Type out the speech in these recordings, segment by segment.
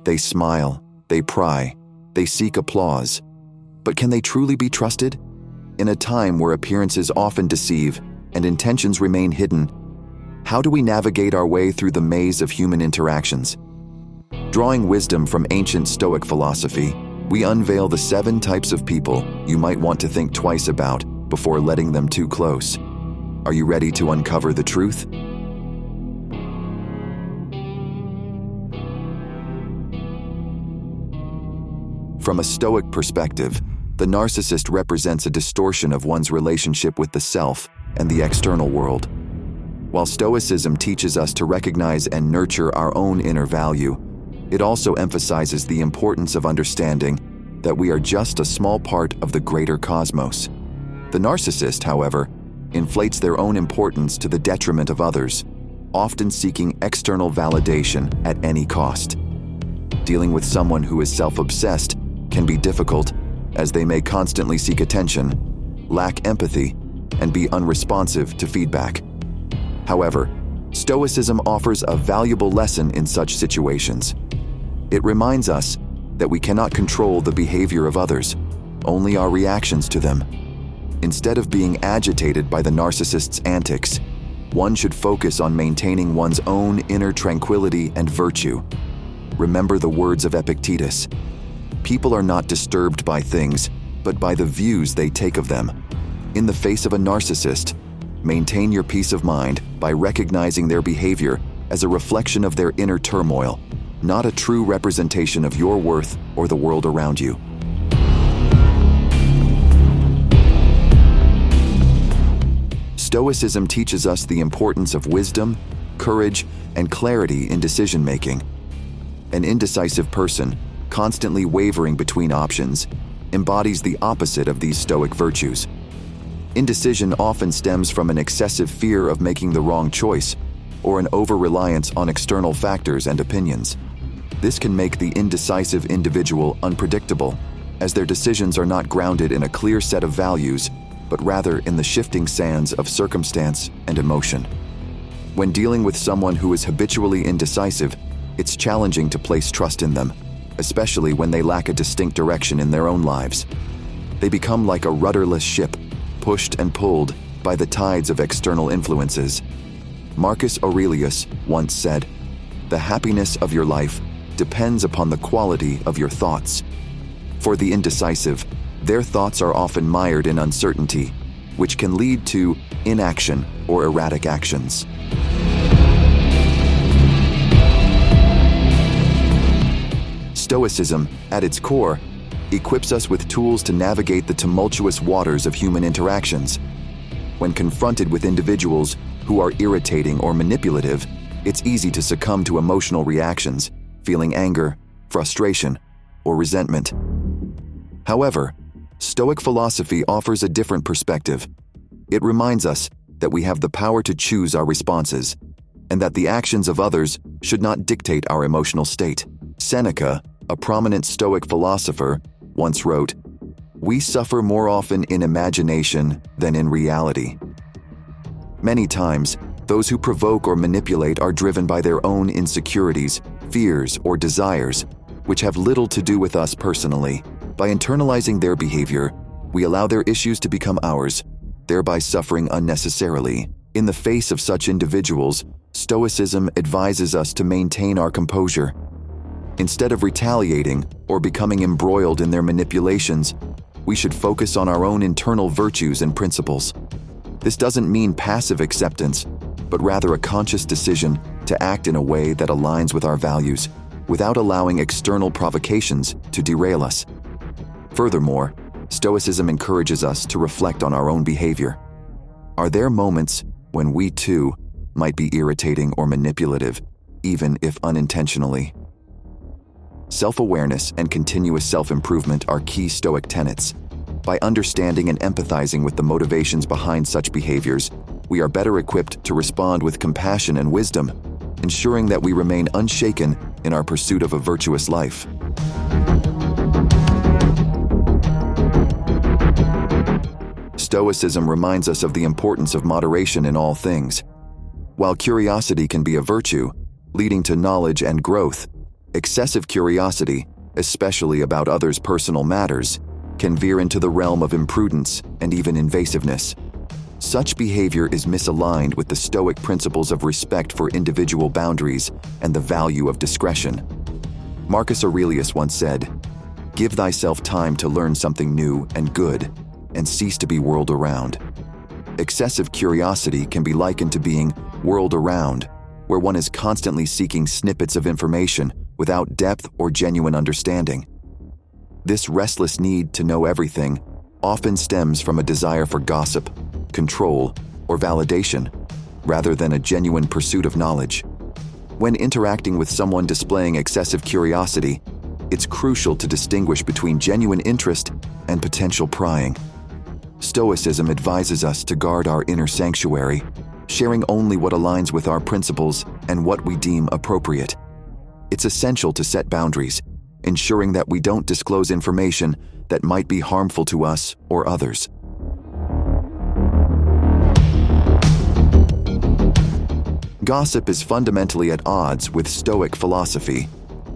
They smile, they pry, they seek applause. But can they truly be trusted? In a time where appearances often deceive and intentions remain hidden, how do we navigate our way through the maze of human interactions? Drawing wisdom from ancient Stoic philosophy, we unveil the 7 types of people you might want to think twice about before letting them too close. Are you ready to uncover the truth? From a Stoic perspective, the narcissist represents a distortion of one's relationship with the self and the external world. While Stoicism teaches us to recognize and nurture our own inner value, it also emphasizes the importance of understanding that we are just a small part of the greater cosmos. The narcissist, however, inflates their own importance to the detriment of others, often seeking external validation at any cost. Dealing with someone who is self-obsessed can be difficult, as they may constantly seek attention, lack empathy, and be unresponsive to feedback. However, Stoicism offers a valuable lesson in such situations. It reminds us that we cannot control the behavior of others, only our reactions to them. Instead of being agitated by the narcissist's antics, one should focus on maintaining one's own inner tranquility and virtue. Remember the words of Epictetus: "People are not disturbed by things, but by the views they take of them." In the face of a narcissist, maintain your peace of mind by recognizing their behavior as a reflection of their inner turmoil, not a true representation of your worth or the world around you. Stoicism teaches us the importance of wisdom, courage, and clarity in decision-making. An indecisive person, constantly wavering between options, embodies the opposite of these Stoic virtues. Indecision often stems from an excessive fear of making the wrong choice or an over-reliance on external factors and opinions. This can make the indecisive individual unpredictable, as their decisions are not grounded in a clear set of values, but rather in the shifting sands of circumstance and emotion. When dealing with someone who is habitually indecisive, it's challenging to place trust in them, especially when they lack a distinct direction in their own lives. They become like a rudderless ship, pushed and pulled by the tides of external influences. Marcus Aurelius once said, "The happiness of your life depends upon the quality of your thoughts." For the indecisive, their thoughts are often mired in uncertainty, which can lead to inaction or erratic actions. Stoicism, at its core, equips us with tools to navigate the tumultuous waters of human interactions. When confronted with individuals who are irritating or manipulative, it's easy to succumb to emotional reactions, feeling anger, frustration, or resentment. However, Stoic philosophy offers a different perspective. It reminds us that we have the power to choose our responses, and that the actions of others should not dictate our emotional state. Seneca, a prominent Stoic philosopher, once wrote, "We suffer more often in imagination than in reality." Many times, those who provoke or manipulate are driven by their own insecurities, fears, or desires, which have little to do with us personally. By internalizing their behavior, we allow their issues to become ours, thereby suffering unnecessarily. In the face of such individuals, Stoicism advises us to maintain our composure. Instead of retaliating or becoming embroiled in their manipulations, we should focus on our own internal virtues and principles. This doesn't mean passive acceptance, but rather a conscious decision to act in a way that aligns with our values, without allowing external provocations to derail us. Furthermore, Stoicism encourages us to reflect on our own behavior. Are there moments when we too might be irritating or manipulative, even if unintentionally? Self-awareness and continuous self-improvement are key Stoic tenets. By understanding and empathizing with the motivations behind such behaviors, we are better equipped to respond with compassion and wisdom, ensuring that we remain unshaken in our pursuit of a virtuous life. Stoicism reminds us of the importance of moderation in all things. While curiosity can be a virtue, leading to knowledge and growth, Excessive curiosity, especially about others' personal matters, can veer into the realm of imprudence and even invasiveness. Such behavior is misaligned with the Stoic principles of respect for individual boundaries and the value of discretion. Marcus Aurelius once said, "Give thyself time to learn something new and good, and cease to be whirled around." Excessive curiosity can be likened to being whirled around, where one is constantly seeking snippets of information without depth or genuine understanding. This restless need to know everything often stems from a desire for gossip, control, or validation, rather than a genuine pursuit of knowledge. When interacting with someone displaying excessive curiosity, it's crucial to distinguish between genuine interest and potential prying. Stoicism advises us to guard our inner sanctuary, sharing only what aligns with our principles and what we deem appropriate. It's essential to set boundaries, ensuring that we don't disclose information that might be harmful to us or others. Gossip is fundamentally at odds with Stoic philosophy.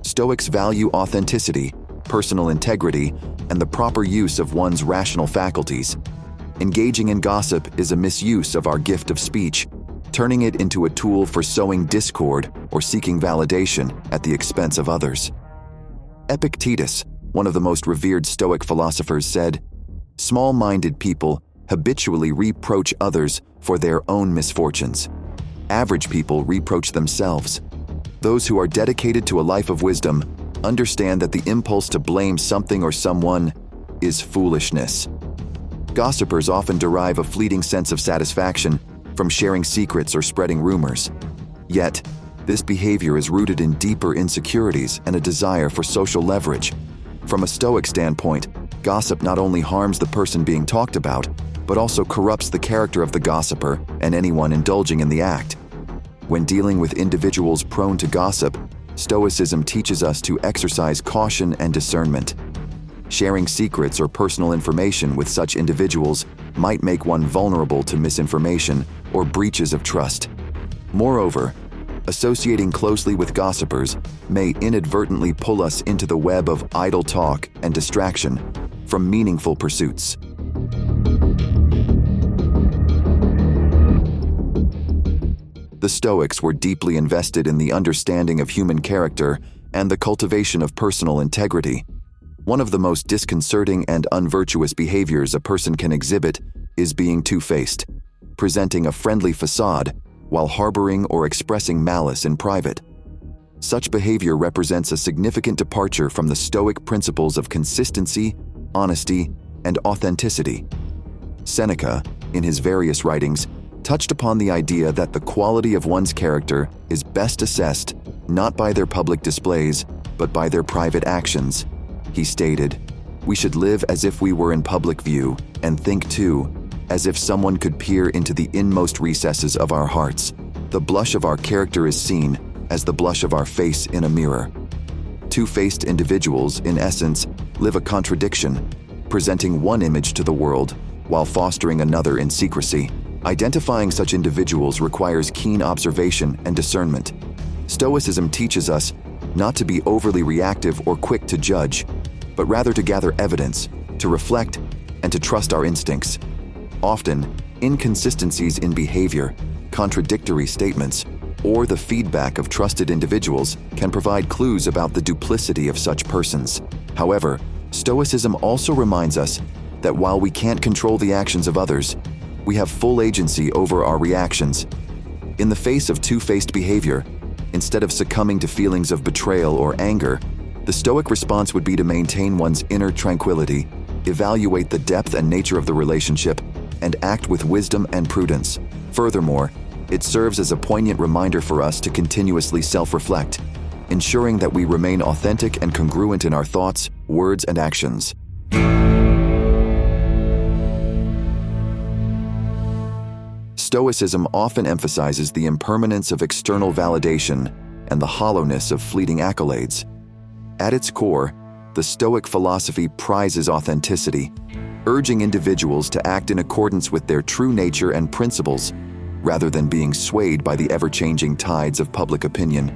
Stoics value authenticity, personal integrity, and the proper use of one's rational faculties. Engaging in gossip is a misuse of our gift of speech, turning it into a tool for sowing discord or seeking validation at the expense of others. Epictetus, one of the most revered Stoic philosophers, said, "Small-minded people habitually reproach others for their own misfortunes. Average people reproach themselves. Those who are dedicated to a life of wisdom understand that the impulse to blame something or someone is foolishness." Gossipers often derive a fleeting sense of satisfaction from sharing secrets or spreading rumors. Yet, this behavior is rooted in deeper insecurities and a desire for social leverage. From a Stoic standpoint, gossip not only harms the person being talked about, but also corrupts the character of the gossiper and anyone indulging in the act. When dealing with individuals prone to gossip, Stoicism teaches us to exercise caution and discernment. Sharing secrets or personal information with such individuals might make one vulnerable to misinformation or breaches of trust. Moreover, associating closely with gossipers may inadvertently pull us into the web of idle talk and distraction from meaningful pursuits. The Stoics were deeply invested in the understanding of human character and the cultivation of personal integrity. One of the most disconcerting and unvirtuous behaviors a person can exhibit is being two-faced, presenting a friendly facade while harboring or expressing malice in private. Such behavior represents a significant departure from the Stoic principles of consistency, honesty, and authenticity. Seneca, in his various writings, touched upon the idea that the quality of one's character is best assessed not by their public displays, but by their private actions. He stated, "We should live as if we were in public view, and think too, as if someone could peer into the inmost recesses of our hearts. The blush of our character is seen as the blush of our face in a mirror." Two-faced individuals, in essence, live a contradiction, presenting one image to the world while fostering another in secrecy. Identifying such individuals requires keen observation and discernment. Stoicism teaches us not to be overly reactive or quick to judge, but rather to gather evidence, to reflect, and to trust our instincts. Often, inconsistencies in behavior, contradictory statements, or the feedback of trusted individuals can provide clues about the duplicity of such persons. However, Stoicism also reminds us that while we can't control the actions of others, we have full agency over our reactions. In the face of two-faced behavior, instead of succumbing to feelings of betrayal or anger, the Stoic response would be to maintain one's inner tranquility, evaluate the depth and nature of the relationship, and act with wisdom and prudence. Furthermore, it serves as a poignant reminder for us to continuously self-reflect, ensuring that we remain authentic and congruent in our thoughts, words, and actions. Stoicism often emphasizes the impermanence of external validation and the hollowness of fleeting accolades. At its core, the Stoic philosophy prizes authenticity, urging individuals to act in accordance with their true nature and principles, rather than being swayed by the ever-changing tides of public opinion.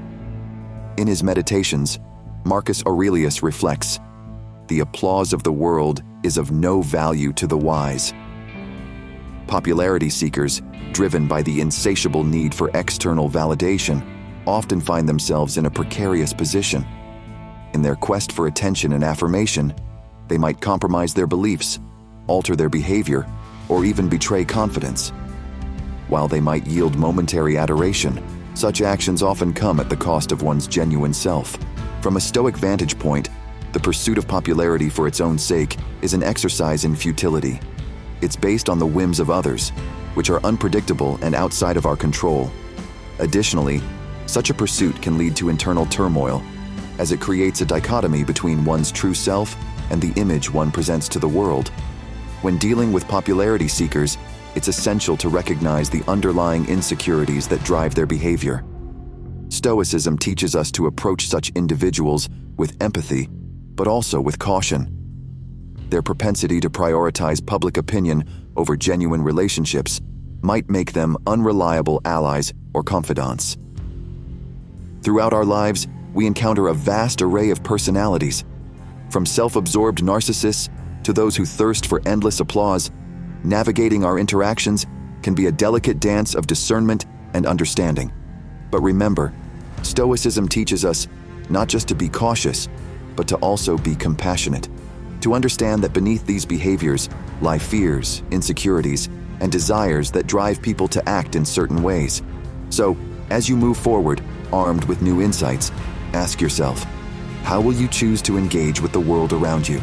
In his meditations, Marcus Aurelius reflects, "The applause of the world is of no value to the wise." Popularity seekers, driven by the insatiable need for external validation, often find themselves in a precarious position. In their quest for attention and affirmation, they might compromise their beliefs, alter their behavior, or even betray confidence. While they might yield momentary adoration, such actions often come at the cost of one's genuine self. From a Stoic vantage point, the pursuit of popularity for its own sake is an exercise in futility. It's based on the whims of others, which are unpredictable and outside of our control. Additionally, such a pursuit can lead to internal turmoil, as it creates a dichotomy between one's true self and the image one presents to the world. When dealing with popularity seekers, it's essential to recognize the underlying insecurities that drive their behavior. Stoicism teaches us to approach such individuals with empathy, but also with caution. Their propensity to prioritize public opinion over genuine relationships might make them unreliable allies or confidants. Throughout our lives, we encounter a vast array of personalities, from self-absorbed narcissists to those who thirst for endless applause. Navigating our interactions can be a delicate dance of discernment and understanding. But remember, Stoicism teaches us not just to be cautious, but to also be compassionate, to understand that beneath these behaviors lie fears, insecurities, and desires that drive people to act in certain ways. So, as you move forward, armed with new insights, ask yourself, how will you choose to engage with the world around you?